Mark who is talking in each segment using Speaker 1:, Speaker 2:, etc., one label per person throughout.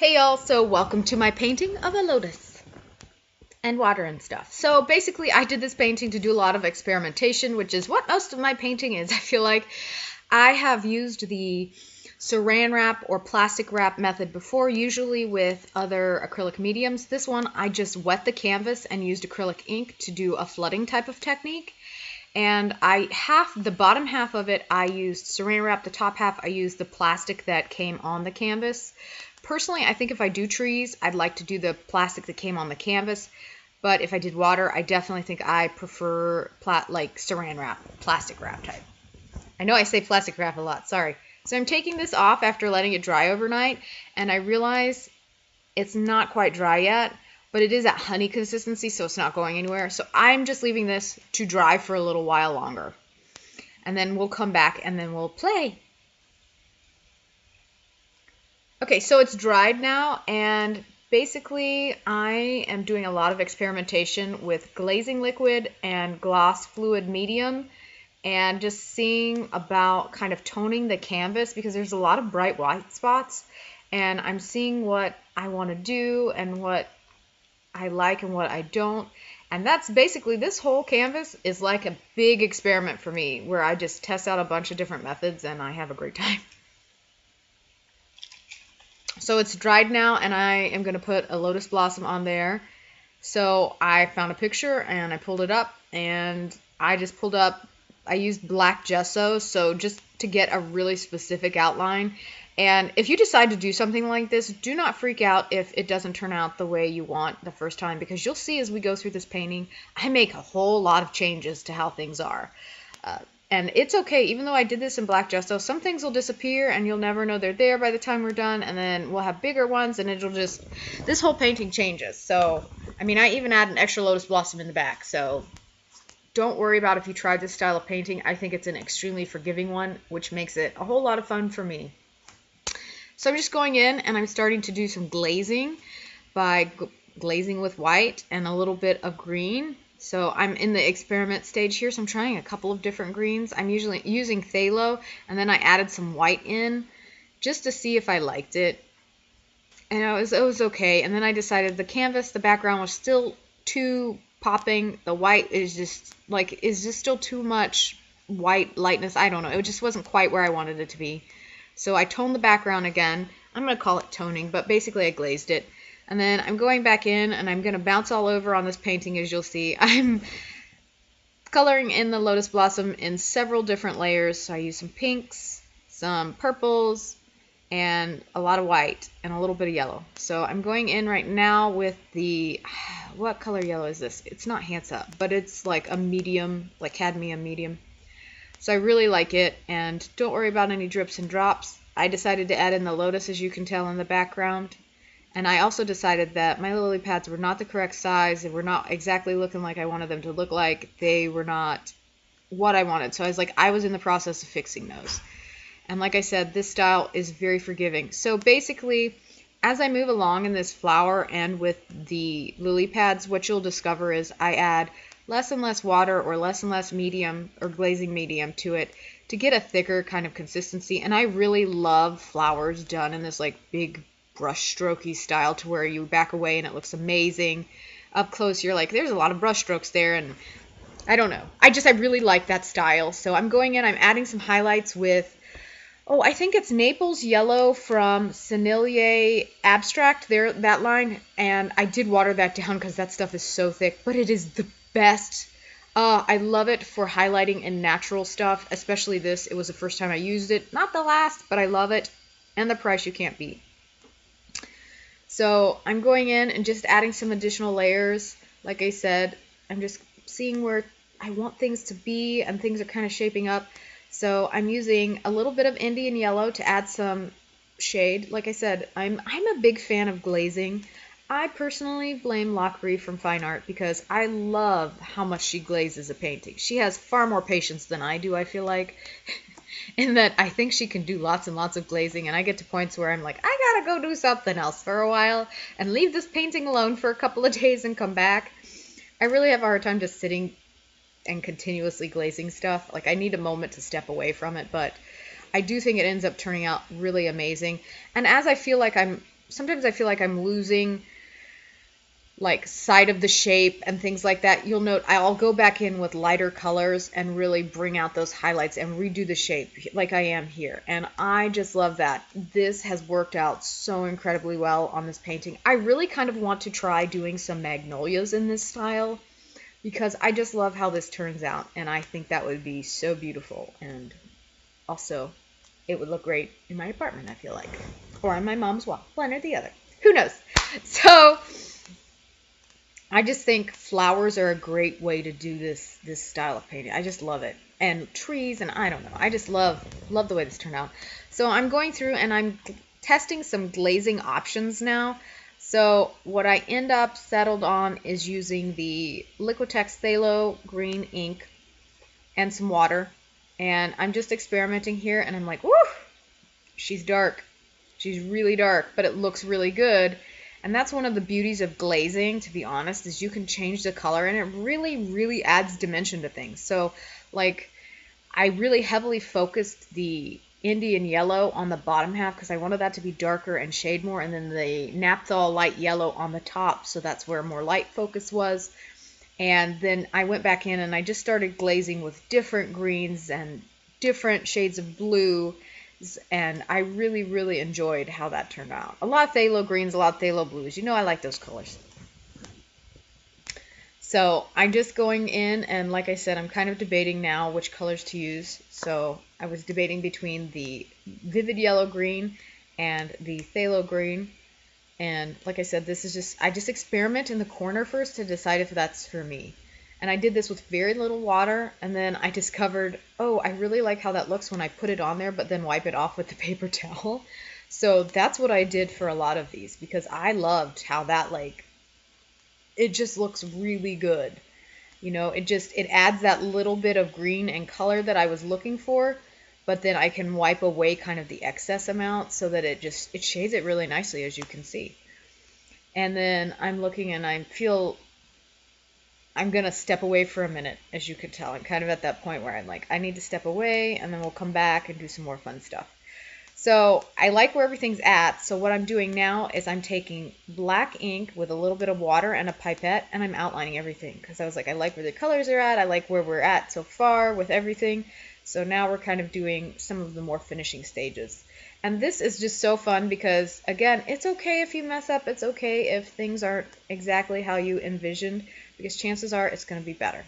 Speaker 1: Hey y'all, so welcome to my painting of a lotus and water and stuff. So basically I did this painting to do a lot of experimentation, which is what most of my painting is. I feel like I have used the saran wrap or plastic wrap method before, usually with other acrylic mediums. This one I just wet the canvas and used acrylic ink to do a flooding type of technique. And the bottom half of it I used saran wrap, the top half I used the plastic that came on the canvas. Personally, I think if I do trees, I'd like to do the plastic that came on the canvas. But if I did water, I definitely think I prefer like saran wrap, plastic wrap type. I know I say plastic wrap a lot, sorry. So I'm taking this off after letting it dry overnight, and I realize it's not quite dry yet, but it is at honey consistency, so it's not going anywhere. So I'm just leaving this to dry for a little while longer. And then we'll come back and then we'll play. Okay, so it's dried now, and basically I am doing a lot of experimentation with glazing liquid and gloss fluid medium, and just seeing about kind of toning the canvas because there's a lot of bright white spots, and I'm seeing what I want to do and what I like and what I don't. And that's basically, this whole canvas is like a big experiment for me where I just test out a bunch of different methods and I have a great time. So it's dried now, and I am going to put a lotus blossom on there. So I found a picture and I pulled it up, and I used black gesso, so just to get a really specific outline. And if you decide to do something like this, do not freak out if it doesn't turn out the way you want the first time, because you'll see as we go through this painting, I make a whole lot of changes to how things are. And it's okay, even though I did this in black gesso, some things will disappear and you'll never know they're there by the time we're done, and then we'll have bigger ones and this whole painting changes. So, I mean, I even add an extra lotus blossom in the back, so don't worry about if you try this style of painting. I think it's an extremely forgiving one, which makes it a whole lot of fun for me. So I'm just going in and I'm starting to do some glazing by glazing with white and a little bit of green. So I'm in the experiment stage here, so I'm trying a couple of different greens. I'm usually using phthalo, and then I added some white in just to see if I liked it. And it was okay. And then I decided the canvas, the background was still too popping. The white is just still too much white lightness. I don't know. It just wasn't quite where I wanted it to be. So I toned the background again. I'm going to call it toning, but basically I glazed it. And then I'm going back in and I'm going to bounce all over on this painting, as you'll see. I'm coloring in the lotus blossom in several different layers. So I use some pinks, some purples, and a lot of white, and a little bit of yellow. So I'm going in right now with the, what color yellow is this? It's not Hands Up, but it's like a medium, like cadmium medium. So I really like it, and don't worry about any drips and drops. I decided to add in the lotus, as you can tell in the background. And I also decided that my lily pads were not the correct size. They were not exactly looking like I wanted them to look like. They were not what I wanted. So I was in the process of fixing those. And like I said, this style is very forgiving. So basically, as I move along in this flower and with the lily pads, what you'll discover is I add less and less water or less and less medium or glazing medium to it to get a thicker kind of consistency. And I really love flowers done in this like big brush strokey style to where you back away and it looks amazing. Up close you're like, there's a lot of brush strokes there, and I don't know. I really like that style. So I'm going in, I'm adding some highlights with, I think it's Naples Yellow from Sennelier Abstract, that line, and I did water that down because that stuff is so thick, but it is the best. I love it for highlighting in natural stuff, especially this. It was the first time I used it, not the last, but I love it, and the price you can't beat. So I'm going in and just adding some additional layers. Like I said, I'm just seeing where I want things to be, and things are kind of shaping up. So I'm using a little bit of Indian yellow to add some shade. Like I said, I'm a big fan of glazing. I personally blame Lockery from Fine Art because I love how much she glazes a painting. She has far more patience than I do, I feel like. In that I think she can do lots and lots of glazing, and I get to points where I'm like, I gotta go do something else for a while and leave this painting alone for a couple of days and come back. I really have a hard time just sitting and continuously glazing stuff. Like, I need a moment to step away from it, but I do think it ends up turning out really amazing. And as I feel like I'm sometimes I feel like I'm losing like sight of the shape and things like that. You'll note I'll go back in with lighter colors and really bring out those highlights and redo the shape like I am here. And I just love that. This has worked out so incredibly well on this painting. I really kind of want to try doing some magnolias in this style because I just love how this turns out, and I think that would be so beautiful, and also it would look great in my apartment, I feel like, or on my mom's wall, one or the other, who knows. So I just think flowers are a great way to do this style of painting. I just love it, and trees, and I don't know, I just love the way this turned out. So I'm going through and I'm testing some glazing options now. So what I end up settled on is using the Liquitex Phthalo green ink and some water. And I'm just experimenting here, and I'm like, woo, she's dark. She's really dark, but it looks really good. And that's one of the beauties of glazing, to be honest, is you can change the color, and it really, really adds dimension to things. So, like, I really heavily focused the Indian yellow on the bottom half because I wanted that to be darker and shade more, and then the Naphthol light yellow on the top, so that's where more light focus was. And then I went back in and I just started glazing with different greens and different shades of blue, and I really, really enjoyed how that turned out. A lot of phthalo greens, a lot of phthalo blues. You know I like those colors. So I'm just going in, and like I said, I'm kind of debating now which colors to use. So I was debating between the vivid yellow green and the phthalo green. And like I said, this is just, I just experiment in the corner first to decide if that's for me. And I did this with very little water, and then I discovered, oh, I really like how that looks when I put it on there, but then wipe it off with the paper towel. So that's what I did for a lot of these, because I loved how that, like, it just looks really good. You know, it adds that little bit of green and color that I was looking for, but then I can wipe away kind of the excess amount so that it shades it really nicely, as you can see. And then I'm looking and I feel I'm going to step away for a minute, as you can tell. I'm kind of at that point where I'm like, I need to step away, and then we'll come back and do some more fun stuff. So I like where everything's at. So what I'm doing now is I'm taking black ink with a little bit of water and a pipette, and I'm outlining everything because I was like, I like where the colors are at. I like where we're at so far with everything. So now we're kind of doing some of the more finishing stages. And this is just so fun because, again, it's okay if you mess up. It's okay if things aren't exactly how you envisioned, because chances are it's going to be better.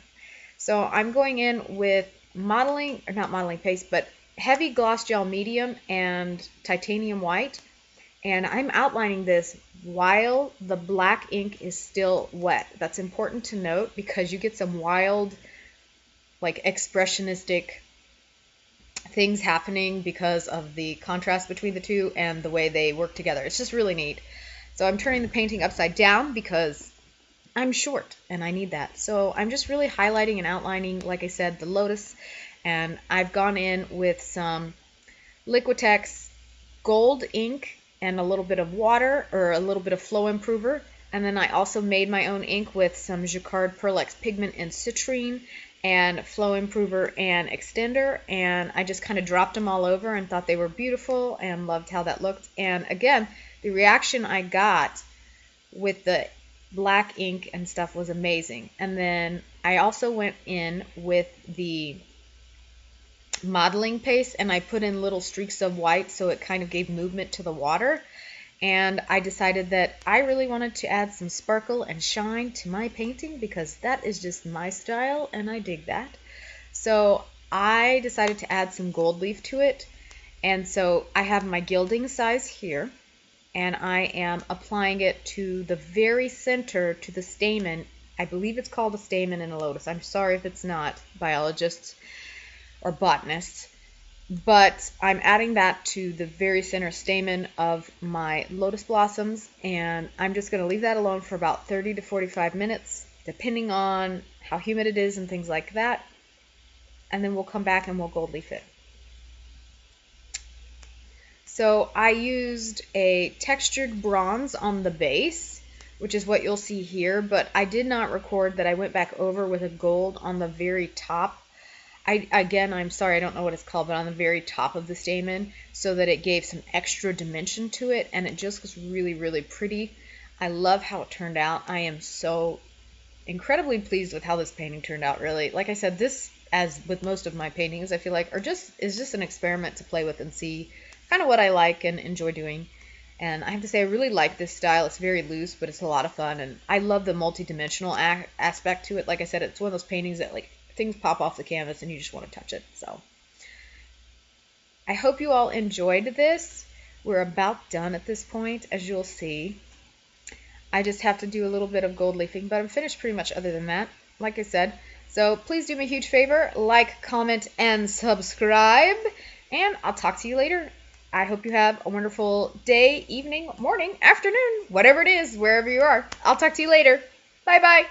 Speaker 1: So I'm going in with modeling, or not modeling paste, but heavy gloss gel medium and titanium white, and I'm outlining this while the black ink is still wet. That's important to note because you get some wild, like, expressionistic things happening because of the contrast between the two and the way they work together. It's just really neat. So I'm turning the painting upside down because I'm short and I need that. So I'm just really highlighting and outlining, like I said, the Lotus. And I've gone in with some Liquitex gold ink and a little bit of water, or a little bit of flow improver. And then I also made my own ink with some Jacquard Pearlex pigment and citrine and flow improver and extender. And I just kind of dropped them all over and thought they were beautiful and loved how that looked. And again, the reaction I got with the black ink and stuff was amazing. And then I also went in with the modeling paste and I put in little streaks of white so it kind of gave movement to the water. And I decided that I really wanted to add some sparkle and shine to my painting because that is just my style and I dig that. So I decided to add some gold leaf to it. And so I have my gilding size here, and I am applying it to the very center, to the stamen. I believe it's called a stamen in a lotus. I'm sorry if it's not, biologists or botanists. But I'm adding that to the very center stamen of my lotus blossoms, and I'm just going to leave that alone for about 30 to 45 minutes, depending on how humid it is and things like that. And then we'll come back and we'll gold leaf it. So I used a textured bronze on the base, which is what you'll see here, but I did not record that I went back over with a gold on the very top. Again, I'm sorry, I don't know what it's called, but on the very top of the stamen, so that it gave some extra dimension to it, and it just was really, really pretty. I love how it turned out. I am so incredibly pleased with how this painting turned out, really. Like I said, this, as with most of my paintings, I feel like is just an experiment to play with and see kind of what I like and enjoy doing. And I have to say, I really like this style. It's very loose, but it's a lot of fun, and I love the multi-dimensional aspect to it. Like I said, it's one of those paintings that like things pop off the canvas and you just want to touch it. So I hope you all enjoyed this. We're about done at this point, as you'll see. I just have to do a little bit of gold leafing, but I'm finished pretty much other than that, like I said. So please do me a huge favor, like, comment, and subscribe, and I'll talk to you later. I hope you have a wonderful day, evening, morning, afternoon, whatever it is, wherever you are. I'll talk to you later. Bye-bye.